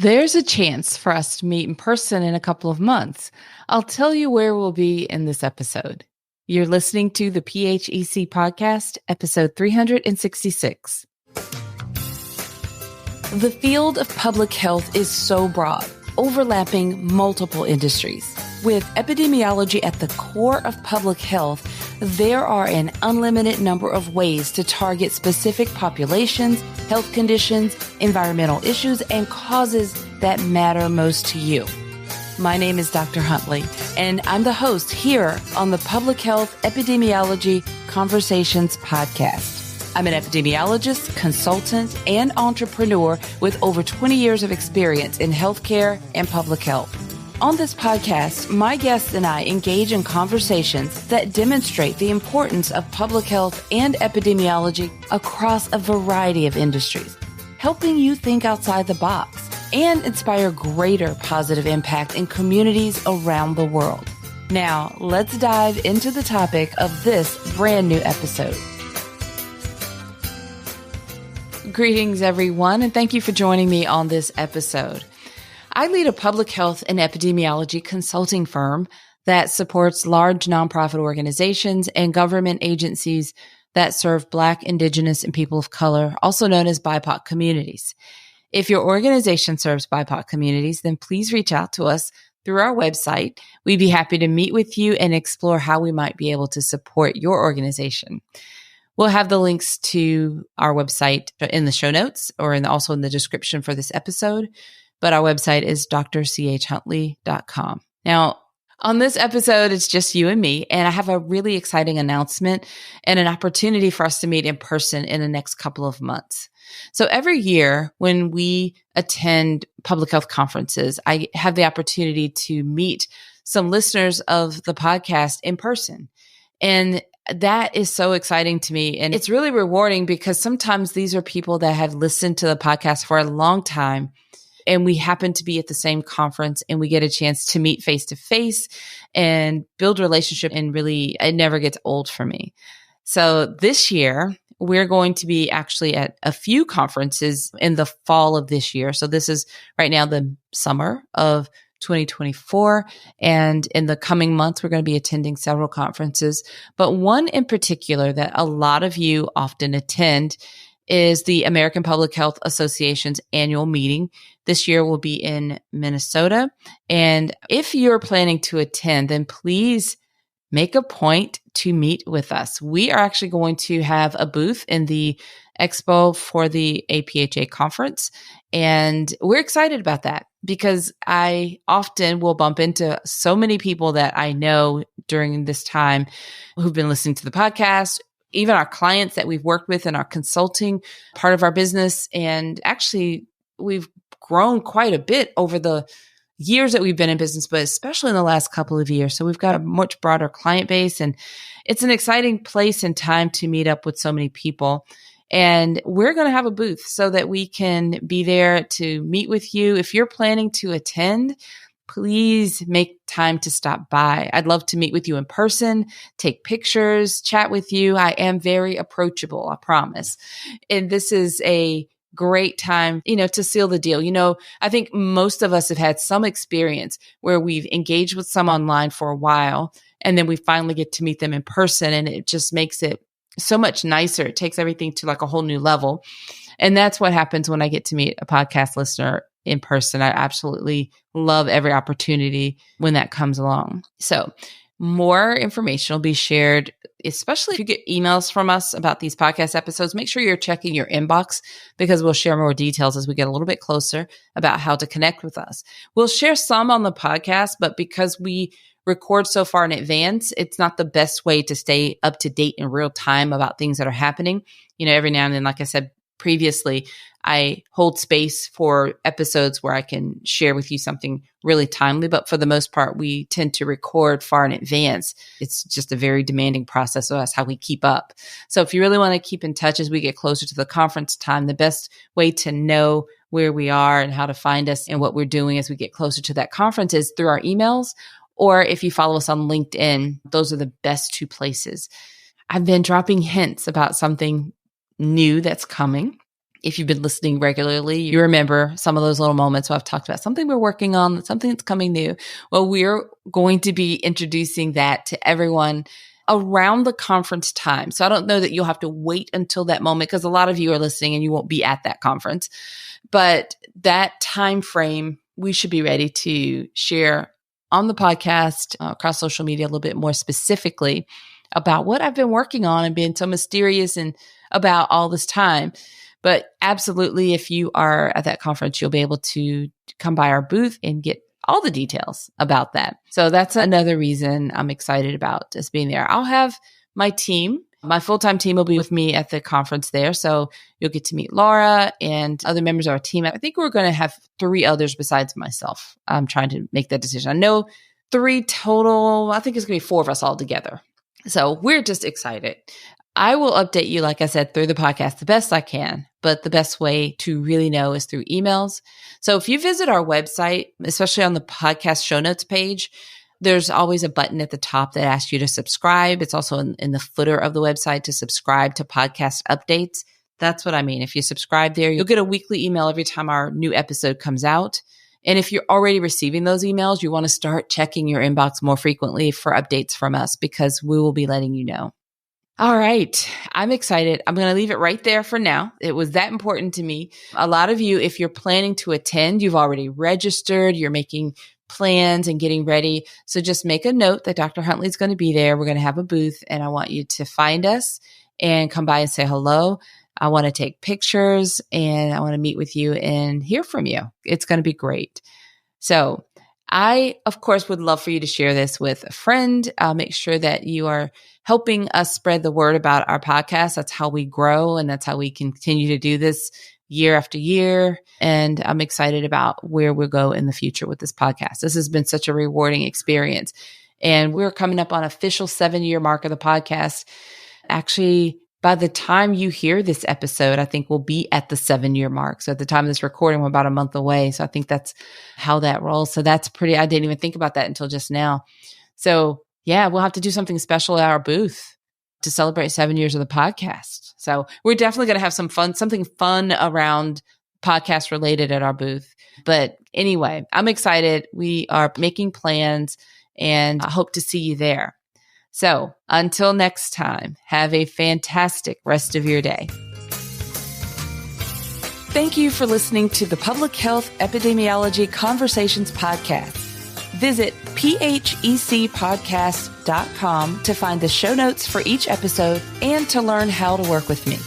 There's a chance for us to meet in person in a couple of months. I'll tell you where we'll be in this episode. You're listening to the PHEC podcast, episode 366. The field of public health is so broad, overlapping multiple industries. With epidemiology at the core of public health, there are an unlimited number of ways to target specific populations, health conditions, environmental issues, and causes that matter most to you. My name is Dr. Huntley, and I'm the host here on the Public Health Epidemiology Conversations podcast. I'm an epidemiologist, consultant, and entrepreneur with over 20 years of experience in healthcare and public health. On this podcast, my guests and I engage in conversations that demonstrate the importance of public health and epidemiology across a variety of industries, helping you think outside the box and inspire greater positive impact in communities around the world. Now, let's dive into the topic of this brand new episode. Greetings, everyone, and thank you for joining me on this episode. I lead a public health and epidemiology consulting firm that supports large nonprofit organizations and government agencies that serve Black, Indigenous, and people of color, also known as BIPOC communities. If your organization serves BIPOC communities, then please reach out to us through our website. We'd be happy to meet with you and explore how we might be able to support your organization. We'll have the links to our website in the show notes or also in the description for this episode. But our website is DrCHHuntley.com. Now, on this episode, it's just you and me, and I have a really exciting announcement and an opportunity for us to meet in person in the next couple of months. So every year when we attend public health conferences, I have the opportunity to meet some listeners of the podcast in person. And that is so exciting to me. And it's really rewarding because sometimes these are people that have listened to the podcast for a long time. And we happen to be at the same conference and we get a chance to meet face to face and build a relationship. And really, it never gets old for me. So this year, we're going to be actually at a few conferences in the fall of this year. So this is right now the summer of 2024. And in the coming months, we're going to be attending several conferences. But one in particular that a lot of you often attend is the American Public Health Association's annual meeting. This year will be in Minnesota. And if you're planning to attend, then please make a point to meet with us. We are actually going to have a booth in the Expo for the APHA conference. And we're excited about that because I often will bump into so many people that I know during this time who've been listening to the podcast, even our clients that we've worked with in our consulting part of our business. And actually, we've grown quite a bit over the years that we've been in business, but especially in the last couple of years. So we've got a much broader client base, and it's an exciting place and time to meet up with so many people. And we're going to have a booth so that we can be there to meet with you. If you're planning to attend, please make time to stop by. I'd love to meet with you in person, take pictures, chat with you. I am very approachable, I promise. And this is a great time, to seal the deal. I think most of us have had some experience where we've engaged with some online for a while, and then we finally get to meet them in person, and it just makes it so much nicer. It takes everything to like a whole new level. And that's what happens when I get to meet a podcast listener in person. I absolutely love every opportunity when that comes along. So more information will be shared, especially if you get emails from us about these podcast episodes. Make sure you're checking your inbox because we'll share more details as we get a little bit closer about how to connect with us. We'll share some on the podcast, but because we record so far in advance, it's not the best way to stay up to date in real time about things that are happening. Every now and then, like I said previously, I hold space for episodes where I can share with you something really timely. But for the most part, we tend to record far in advance. It's just a very demanding process. So that's how we keep up. So if you really want to keep in touch as we get closer to the conference time, the best way to know where we are and how to find us and what we're doing as we get closer to that conference is through our emails. Or if you follow us on LinkedIn, those are the best two places. I've been dropping hints about something new that's coming. If you've been listening regularly, you remember some of those little moments where I've talked about something we're working on, something that's coming new. Well, we're going to be introducing that to everyone around the conference time. So I don't know that you'll have to wait until that moment because a lot of you are listening and you won't be at that conference. But that time frame, we should be ready to share on the podcast, across social media, a little bit more specifically about what I've been working on and being so mysterious and about all this time. But absolutely, if you are at that conference, you'll be able to come by our booth and get all the details about that. So that's another reason I'm excited about us being there. I'll have my team. My full-time team will be with me at the conference there. So you'll get to meet Laura and other members of our team. I think we're going to have 3 others besides myself. I'm trying to make that decision. I know 3 total. I think it's going to be 4 of us all together. So we're just excited. I will update you, like I said, through the podcast the best I can, but the best way to really know is through emails. So if you visit our website, especially on the podcast show notes page, there's always a button at the top that asks you to subscribe. It's also in the footer of the website to subscribe to podcast updates. That's what I mean. If you subscribe there, you'll get a weekly email every time our new episode comes out. And if you're already receiving those emails, you want to start checking your inbox more frequently for updates from us because we will be letting you know. All right. I'm excited. I'm going to leave it right there for now. It was that important to me. A lot of you, if you're planning to attend, you've already registered, you're making plans and getting ready. So just make a note that Dr. Huntley is going to be there. We're going to have a booth and I want you to find us and come by and say hello. I want to take pictures and I want to meet with you and hear from you. It's going to be great. So I, of course, would love for you to share this with a friend. Make sure that you are helping us spread the word about our podcast. That's how we grow and that's how we continue to do this year after year. And I'm excited about where we'll go in the future with this podcast. This has been such a rewarding experience. And we're coming up on official 7-year mark of the podcast. Actually, by the time you hear this episode, I think we'll be at the 7-year mark. So at the time of this recording, we're about a month away. So I think that's how that rolls. So that's pretty, I didn't even think about that until just now. So yeah, we'll have to do something special at our booth to celebrate 7 years of the podcast. So we're definitely going to have something fun around podcast related at our booth. But anyway, I'm excited. We are making plans and I hope to see you there. So until next time, have a fantastic rest of your day. Thank you for listening to the Public Health Epidemiology Conversations podcast. Visit phecpodcast.com to find the show notes for each episode and to learn how to work with me.